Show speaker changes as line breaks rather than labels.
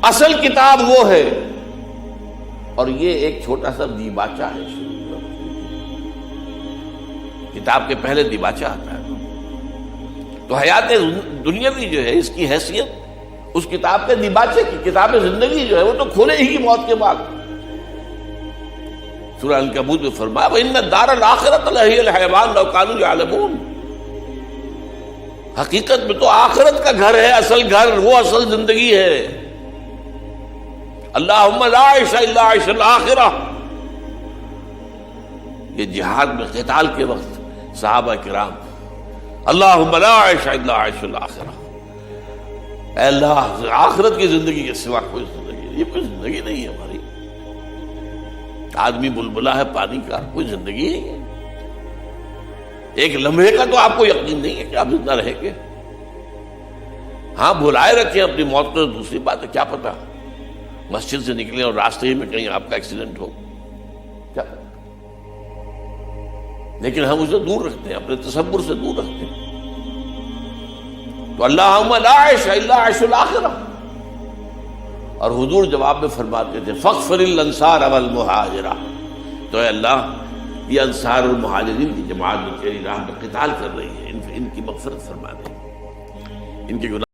اصل کتاب وہ ہے، اور یہ ایک چھوٹا سا دیباچہ ہے، کتاب کے پہلے دیباچہ آتا ہے۔ تو حیات دنیاوی جو ہے اس کی حیثیت اس کتاب کے دیباچے کی، کتاب زندگی جو ہے وہ تو کھولے ہی کی موت کے بعد۔ سورہ عنکبوت میں فرمایا وَإِنَّ الدَّارَ الْآخِرَةَ لَهِيَ الْحَيَوَانُ لَوْ كَانُوا يَعْلَمُونَ، حقیقت میں تو آخرت کا گھر ہے، اصل گھر، وہ اصل زندگی ہے۔ اللہم لا عیش الا عیش الآخرہ، یہ جہاد میں قتال کے وقت صحابہ کرام، اللہم لا عیش الا عیش الآخرہ، اے اللہ آخرت کی زندگی کے سوا کوئی زندگی نہیں، یہ کوئی زندگی نہیں ہے ہماری۔ آدمی بلبلا ہے پانی کا، کوئی زندگی نہیں ہے۔ ایک لمحے کا تو آپ کو یقین نہیں ہے کہ آپ زندہ رہیں گے۔ ہاں بھلائے رکھیں اپنی موت کو، دوسری بات ہے، کیا پتا مسجد سے نکلیں اور راستے ہی میں کہیں آپ کا ایکسیڈنٹ ہو، کیا پتا۔ لیکن ہم اسے دور رکھتے ہیں، اپنے تصور سے دور رکھتے ہیں۔ تو اللہم لا عیش الا عیش الآخرہ۔ اور حضور جواب میں فرماتے تھے فاغفر الانصار والمہاجرہ، تو اے اللہ یہ انصار اور مہاجرین کی جماعت جو تیری راہ میں قتال کر رہی ہے، ان کی مغفرت فرما دے، ان کے گناہ